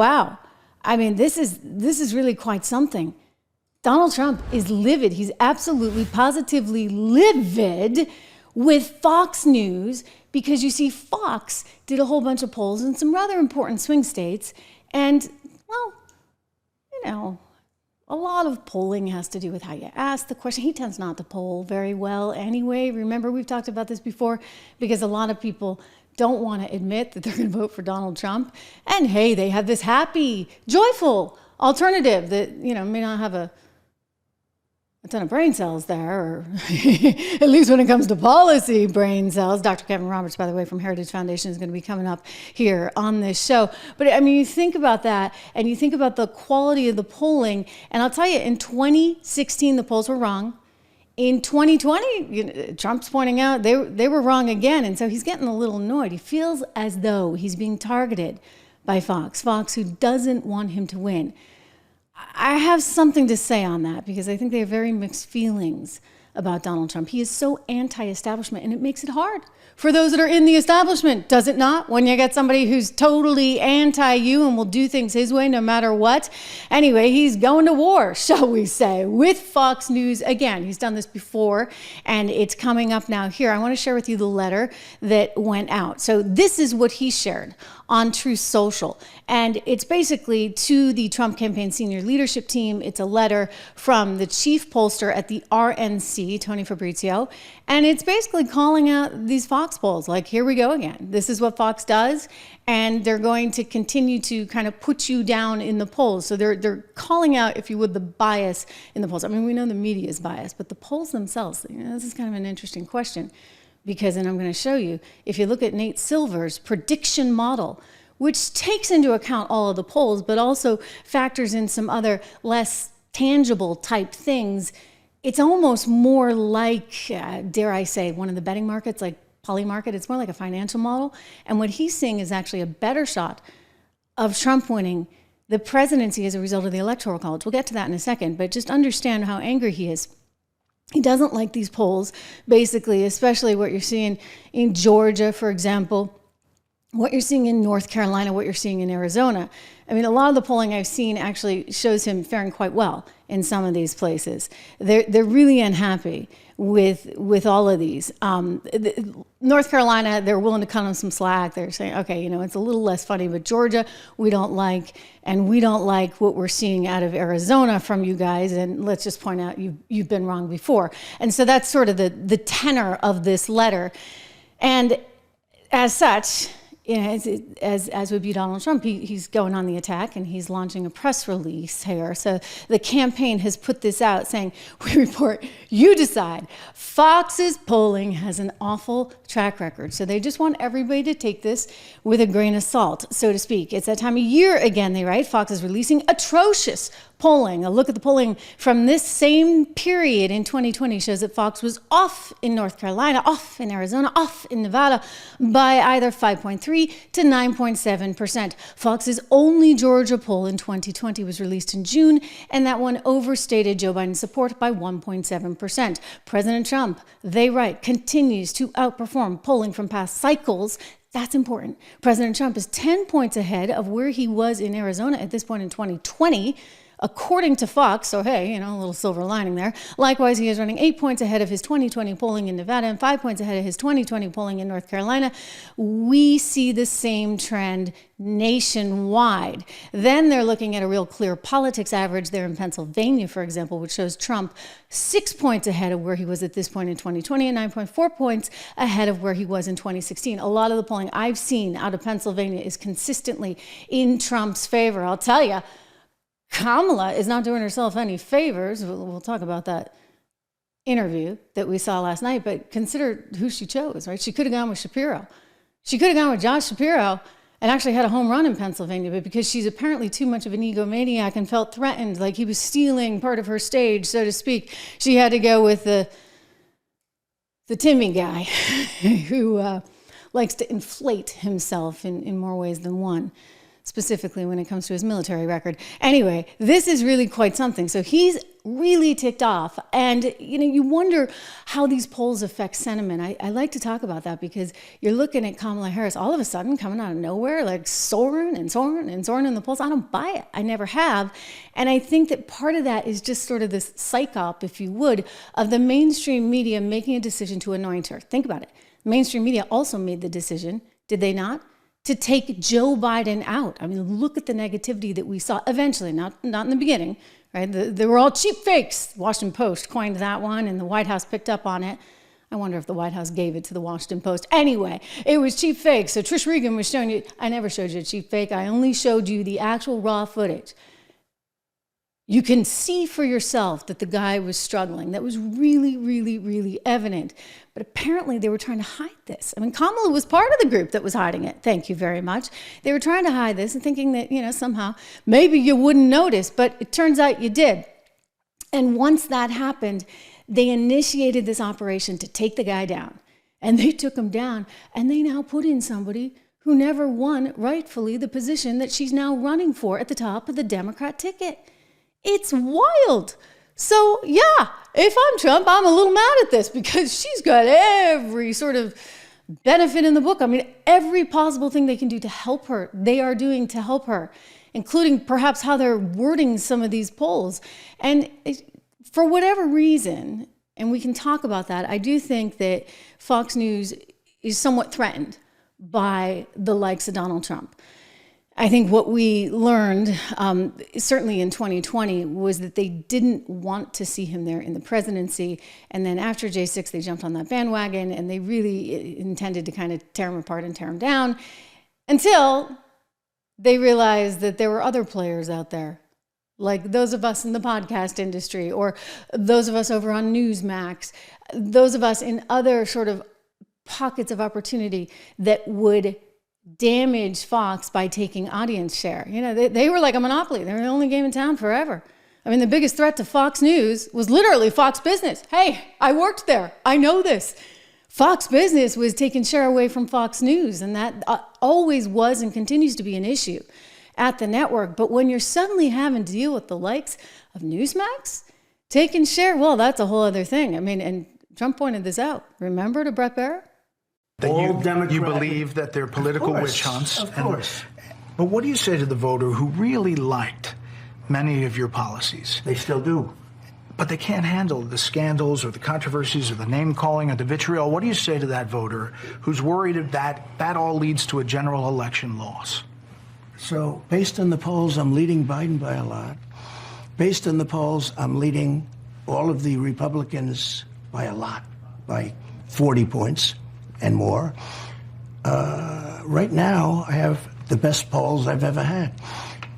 wow. I mean, this is really quite something. Donald Trump is livid. He's absolutely, positively livid with Fox News because you see Fox did a whole bunch of polls in some rather important swing states. And, well, you know, a lot of polling has to do with how you ask the question. He tends not to poll very well anyway. Remember, we've talked about this before because a lot of people don't want to admit that they're going to vote for Donald Trump. And hey, they have this happy, joyful alternative that, you know, may not have a ton of brain cells there, or at least when it comes to policy brain cells. Dr. Kevin Roberts, by the way, from Heritage Foundation is going to be coming up here on this show. But I mean, you think about that and you think about the quality of the polling. And I'll tell you, in 2016, the polls were wrong. In 2020, Trump's pointing out they were wrong again. And so he's getting a little annoyed. He feels as though he's being targeted by Fox, who doesn't want him to win. I have something to say on that because I think they have very mixed feelings about Donald Trump. He is so anti-establishment, and it makes it hard for those that are in the establishment, does it not? When you get somebody who's totally anti-you and will do things his way no matter what. Anyway, he's going to war, shall we say, with Fox News again. He's done this before, and it's coming up now here. I want to share with you the letter that went out. So this is what he shared on Truth Social. And it's basically to the Trump campaign senior leadership team. It's a letter from the chief pollster at the RNC, Tony Fabrizio. And it's basically calling out these Fox polls. Like, here we go again. This is what Fox does. And they're going to continue to kind of put you down in the polls. So they're calling out, if you would, the bias in the polls. I mean, we know the media is biased, but the polls themselves, you know, this is kind of an interesting question. Because, and I'm going to show you, if you look at Nate Silver's prediction model, which takes into account all of the polls, but also factors in some other less tangible type things, it's almost more like, dare I say, one of the betting markets, like Polymarket. It's more like a financial model. And what he's seeing is actually a better shot of Trump winning the presidency as a result of the Electoral College. We'll get to that in a second, but just understand how angry he is. He doesn't like these polls, basically, especially what you're seeing in Georgia, for example, what you're seeing in North Carolina, what you're seeing in Arizona. I mean, a lot of the polling I've seen actually shows him faring quite well in some of these places. They're really unhappy with all of these. North Carolina, they're willing to cut him some slack. They're saying, okay, you know, it's a little less funny, but Georgia, we don't like, and we don't like what we're seeing out of Arizona from you guys. And let's just point out, you've been wrong before. And so that's sort of the tenor of this letter. And as such, you know, as would be Donald Trump, he's going on the attack and he's launching a press release here. So the campaign has put this out saying, we report, you decide. Fox's polling has an awful track record. So they just want everybody to take this with a grain of salt, so to speak. It's that time of year again, they write. Fox is releasing atrocious polling. A look at the polling from this same period in 2020 shows that Fox was off in North Carolina, off in Arizona, off in Nevada by either 5.3 to 9.7%. Fox's only Georgia poll in 2020 was released in June, and that one overstated Joe Biden's support by 1.7%. President Trump, they write, continues to outperform polling from past cycles. That's important. President Trump is 10 points ahead of where he was in Arizona at this point in 2020. According to Fox, so hey, you know, a little silver lining there. Likewise, he is running 8 points ahead of his 2020 polling in Nevada and 5 points ahead of his 2020 polling in North Carolina. We see the same trend nationwide. Then they're looking at a real clear politics average there in Pennsylvania, for example, which shows Trump 6 points ahead of where he was at this point in 2020 and 9.4 points ahead of where he was in 2016. A lot of the polling I've seen out of Pennsylvania is consistently in Trump's favor. I'll tell you, Kamala is not doing herself any favors. We'll talk about that interview that we saw last night, but consider who she chose, right? She could have gone with Shapiro. She could have gone with Josh Shapiro and actually had a home run in Pennsylvania, but because she's apparently too much of an egomaniac and felt threatened, like he was stealing part of her stage, so to speak, she had to go with the Timmy guy who likes to inflate himself in more ways than one. specifically when it comes to his military record. Anyway, this is really quite something. So he's really ticked off. And, you wonder how these polls affect sentiment. I like to talk about that because you're looking at Kamala Harris all of a sudden coming out of nowhere, like soaring in the polls. I don't buy it. I never have. And I think that part of that is just sort of this psyop, if you would, of the mainstream media making a decision to anoint her. Think about it. Mainstream media also made the decision, did they not, to take Joe Biden out? I mean, look at the negativity that we saw eventually, not in the beginning, right? They were all cheap fakes. Washington Post coined that one, and the White House picked up on it. I wonder if the White House gave it to the Washington Post. Anyway, it was cheap fakes. So Trish Regan was showing you, I never showed you a cheap fake. I only showed you the actual raw footage. You can see for yourself that the guy was struggling. That was really, really, really evident. But apparently they were trying to hide this. I mean, Kamala was part of the group that was hiding it. Thank you very much. They were trying to hide this and thinking that, somehow maybe you wouldn't notice, but it turns out you did. And once that happened, they initiated this operation to take the guy down. And they took him down, and they now put in somebody who never won rightfully the position that she's now running for at the top of the Democrat ticket. It's wild. So, yeah, if I'm Trump, I'm a little mad at this because she's got every sort of benefit in the book. I mean, every possible thing they can do to help her, they are doing to help her, including perhaps how they're wording some of these polls. And for whatever reason, and we can talk about that, I do think that Fox News is somewhat threatened by the likes of Donald Trump. I think what we learned, certainly in 2020, was that they didn't want to see him there in the presidency. And then after J6, they jumped on that bandwagon, and they really intended to kind of tear him apart and tear him down until they realized that there were other players out there, like those of us in the podcast industry, or those of us over on Newsmax, those of us in other sort of pockets of opportunity that would damage Fox by taking audience share. They were like a monopoly. They were the only game in town forever. I mean, the biggest threat to Fox News was literally Fox Business. Hey, I worked there. I know this. Fox Business was taking share away from Fox News, and that always was and continues to be an issue at the network. But when you're suddenly having to deal with the likes of Newsmax taking share, well, that's a whole other thing. I mean, and Trump pointed this out. Remember to Brett Baier? You believe that they're political witch hunts. Of course. But what do you say to the voter who really liked many of your policies? They still do. But they can't handle the scandals or the controversies or the name-calling or the vitriol. What do you say to that voter who's worried that that all leads to a general election loss? So based on the polls, I'm leading Biden by a lot. Based on the polls, I'm leading all of the Republicans by a lot, by 40 points and more. Right now, I have the best polls I've ever had.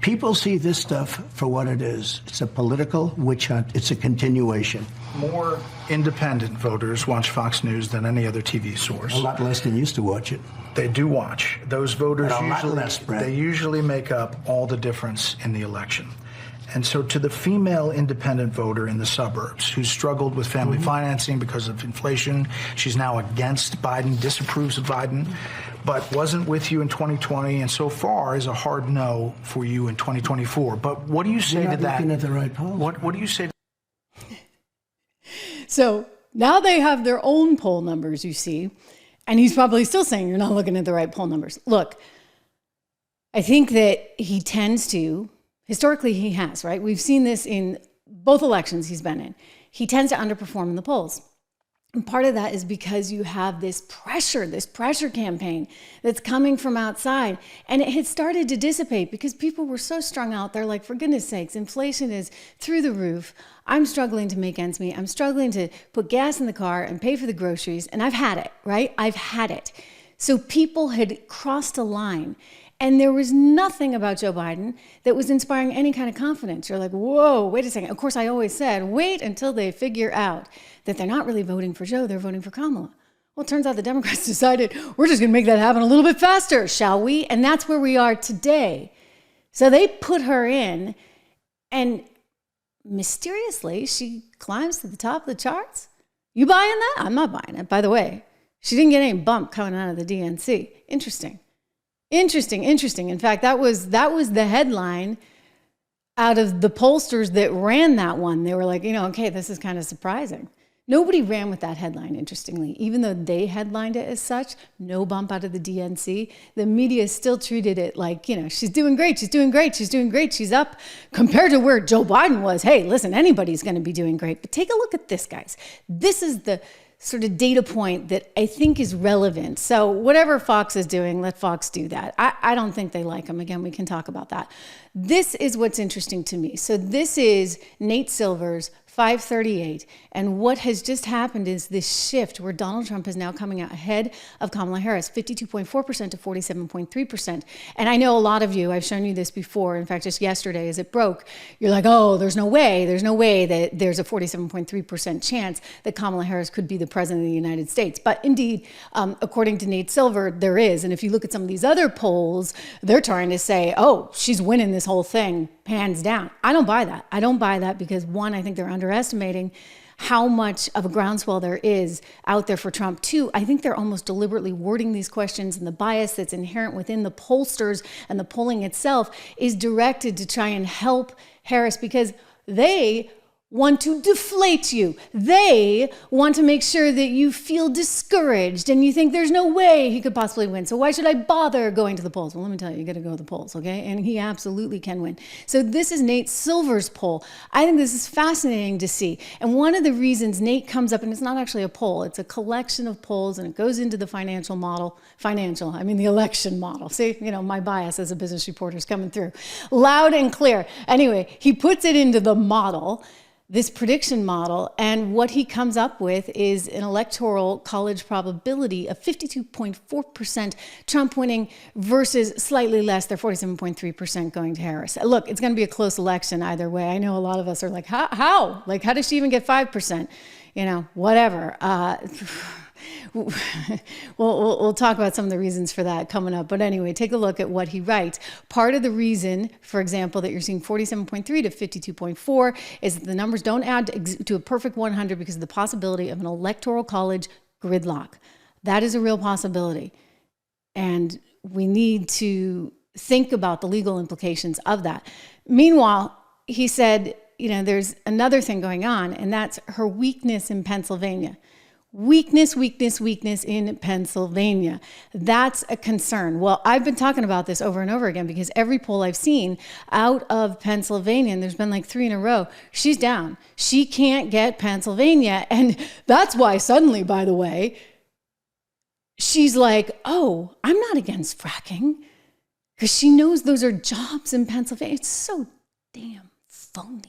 People see this stuff for what it is. It's a political witch hunt. It's a continuation. More independent voters watch Fox News than any other TV source. A lot less than used to watch it. They do watch. Those voters usually usually make up all the difference in the election. And so to the female independent voter in the suburbs who struggled with family financing because of inflation, she's now against Biden, disapproves of Biden, but wasn't with you in 2020 and so far is a hard no for you in 2024. But what do you say to that? You're not looking at the right polls. What do you say to So now they have their own poll numbers, you see, and he's probably still saying you're not looking at the right poll numbers. Look, I think that he tends to, historically he has, right? We've seen this in both elections he's been in. He tends to underperform in the polls. And part of that is because you have this pressure campaign that's coming from outside. And it had started to dissipate because people were so strung out. They're like, for goodness sakes, inflation is through the roof. I'm struggling to make ends meet. I'm struggling to put gas in the car and pay for the groceries. And I've had it, right? I've had it. So people had crossed a line. And there was nothing about Joe Biden that was inspiring any kind of confidence. You're like, whoa, wait a second. Of course, I always said, wait until they figure out that they're not really voting for Joe, they're voting for Kamala. Well, it turns out the Democrats decided, we're just going to make that happen a little bit faster, shall we? And that's where we are today. So they put her in, and mysteriously, she climbs to the top of the charts. You buying that? I'm not buying it, by the way. She didn't get any bump coming out of the DNC. Interesting. Interesting. In fact, that was the headline out of the pollsters that ran that one. They were like, okay, this is kind of surprising. Nobody ran with that headline, interestingly. Even though they headlined it as such, no bump out of the DNC, the media still treated it like, she's doing great, she's up compared to where Joe Biden was. Hey, listen, anybody's going to be doing great. But take a look at this, guys. This is the sort of data point that I think is relevant. So whatever Fox is doing, let Fox do that. I don't think they like him. Again, we can talk about that. This is what's interesting to me. So this is Nate Silver's 538. And what has just happened is this shift where Donald Trump is now coming out ahead of Kamala Harris, 52.4% to 47.3%. And I know a lot of you, I've shown you this before. In fact, just yesterday as it broke, you're like, oh, there's no way that there's a 47.3% chance that Kamala Harris could be the president of the United States. But indeed, according to Nate Silver, there is. And if you look at some of these other polls, they're trying to say, oh, she's winning this whole thing, hands down. I don't buy that. I don't buy that because, one, I think they're underestimating how much of a groundswell there is out there for Trump. Two, I think they're almost deliberately wording these questions, and the bias that's inherent within the pollsters and the polling itself is directed to try and help Harris because they want to deflate you. They want to make sure that you feel discouraged and you think there's no way he could possibly win. So why should I bother going to the polls? Well, let me tell you, you got to go to the polls, okay? And he absolutely can win. So this is Nate Silver's poll. I think this is fascinating to see. And one of the reasons Nate comes up, and it's not actually a poll, it's a collection of polls, and it goes into the the election model. See, my bias as a business reporter is coming through loud and clear. Anyway, he puts it into the model, this prediction model, and what he comes up with is an electoral college probability of 52.4% Trump winning versus slightly less, they're 47.3% going to Harris. Look, it's going to be a close election either way. I know a lot of us are like, how? Like, how does she even get 5%? Whatever. We'll talk about some of the reasons for that coming up. But anyway, take a look at what he writes. Part of the reason, for example, that you're seeing 47.3 to 52.4 is that the numbers don't add to a perfect 100 because of the possibility of an electoral college gridlock. That is a real possibility. And we need to think about the legal implications of that. Meanwhile, he said, there's another thing going on, and that's her weakness in Pennsylvania. Weakness in Pennsylvania. That's a concern. Well, I've been talking about this over and over again because every poll I've seen out of Pennsylvania, and there's been like 3 in a row, she's down. She can't get Pennsylvania. And that's why suddenly, by the way, she's like, oh, I'm not against fracking because she knows those are jobs in Pennsylvania. It's so damn phony.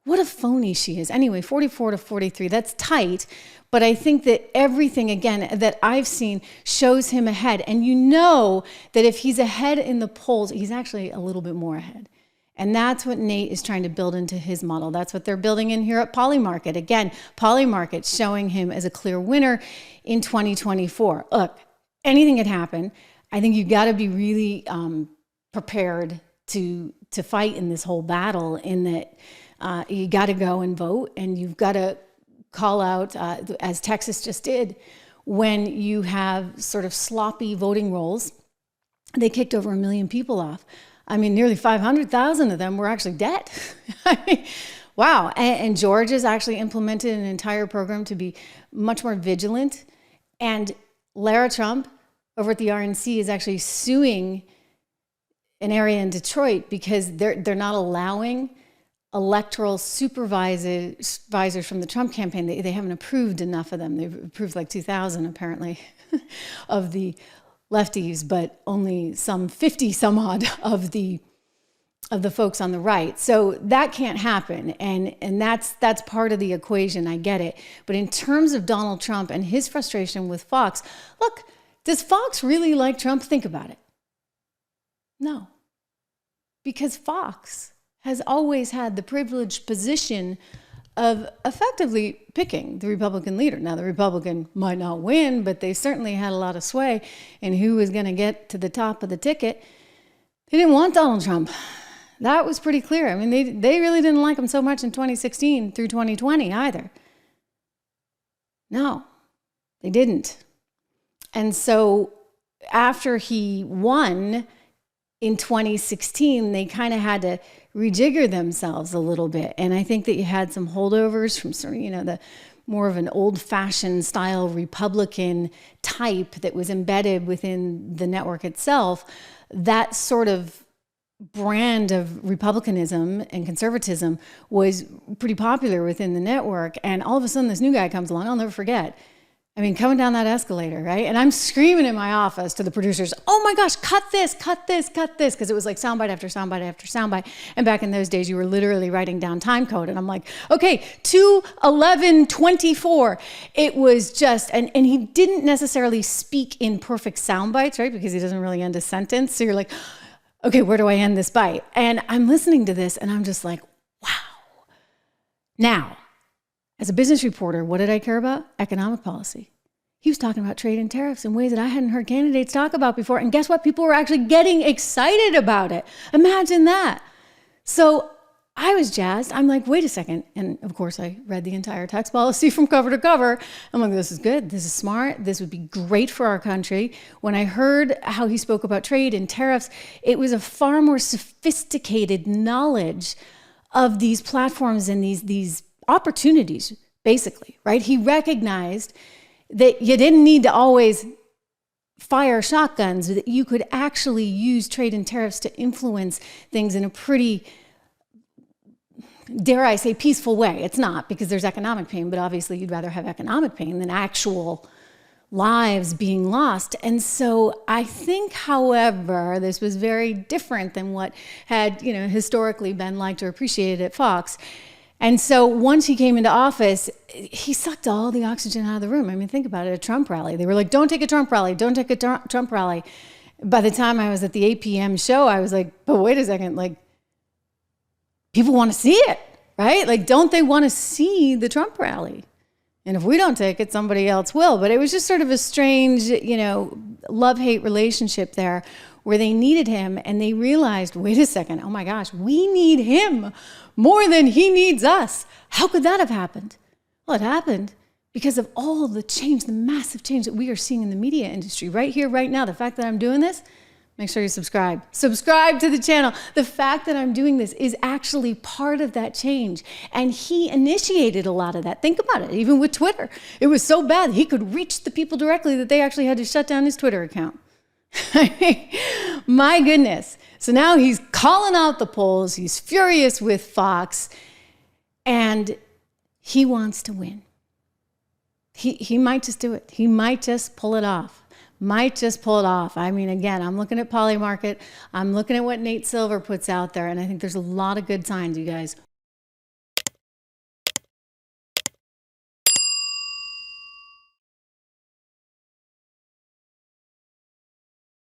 What a phony she is. Anyway, 44 to 43, that's tight. But I think that everything, again, that I've seen shows him ahead. And that if he's ahead in the polls, he's actually a little bit more ahead. And that's what Nate is trying to build into his model. That's what they're building in here at Polymarket. Again, Polymarket showing him as a clear winner in 2024. Look, anything could happen. I think you've got to be really prepared to fight in this whole battle, in that you got to go and vote, and you've got to call out, as Texas just did, when you have sort of sloppy voting rolls. They kicked over 1 million people off. I mean, nearly 500,000 of them were actually dead. Wow. And Georgia's actually implemented an entire program to be much more vigilant. And Lara Trump over at the RNC is actually suing an area in Detroit because they're not allowing electoral supervisors from the Trump campaign. They haven't approved enough of them. They've approved like 2,000 apparently of the lefties, but only some 50 some odd of the folks on the right. So that can't happen. And that's part of the equation. I get it. But in terms of Donald Trump and his frustration with Fox, look, does Fox really like Trump? Think about it. No. Because Fox has always had the privileged position of effectively picking the Republican leader. Now, the Republican might not win, but they certainly had a lot of sway in who was going to get to the top of the ticket. They didn't want Donald Trump. That was pretty clear. I mean, they really didn't like him so much in 2016 through 2020 either. No, they didn't. And so after he won in 2016, they kind of had to rejigger themselves a little bit. And I think that you had some holdovers from sort of, the more of an old-fashioned style Republican type that was embedded within the network itself. That sort of brand of republicanism and conservatism was pretty popular within the network. And all of a sudden, this new guy comes along. I'll never forget. I mean, coming down that escalator, right? And I'm screaming in my office to the producers, oh my gosh, cut this, because it was like soundbite after soundbite after soundbite. And back in those days, you were literally writing down time code. And I'm like, okay, 2:11:24. It was just, and he didn't necessarily speak in perfect sound bites, right? Because he doesn't really end a sentence. So you're like, okay, where do I end this bite? And I'm listening to this and I'm just like, wow. Now, as a business reporter, what did I care about? Economic policy. He was talking about trade and tariffs in ways that I hadn't heard candidates talk about before. And guess what? People were actually getting excited about it. Imagine that. So I was jazzed. I'm like, wait a second. And of course, I read the entire tax policy from cover to cover. I'm like, this is good. This is smart. This would be great for our country. When I heard how he spoke about trade and tariffs, it was a far more sophisticated knowledge of these platforms and these opportunities, basically, right? He recognized that you didn't need to always fire shotguns, that you could actually use trade and tariffs to influence things in a pretty, dare I say, peaceful way. It's not, because there's economic pain, but obviously you'd rather have economic pain than actual lives being lost. And so I think, however, this was very different than what had, historically been liked or appreciated at Fox. And so once he came into office, he sucked all the oxygen out of the room. I mean, think about it, a Trump rally. They were like, don't take a Trump rally, don't take a Trump rally. By the time I was at the 8 p.m. show, I was like, but wait a second, like, people want to see it, right? Like, don't they want to see the Trump rally? And if we don't take it, somebody else will. But it was just sort of a strange, love-hate relationship there where they needed him and they realized, wait a second, oh my gosh, we need him more than he needs us. How could that have happened? Well, it happened because of all the change, the massive change that we are seeing in the media industry right here, right now. The fact that I'm doing this, make sure you subscribe. Subscribe to the channel. The fact that I'm doing this is actually part of that change. And he initiated a lot of that. Think about it, even with Twitter. It was so bad, he could reach the people directly that they actually had to shut down his Twitter account. My goodness. So now he's calling out the polls. He's furious with Fox. And he wants to win. He might just do it. He might just pull it off. I mean, again, I'm looking at Polymarket. I'm looking at what Nate Silver puts out there. And I think there's a lot of good signs, you guys.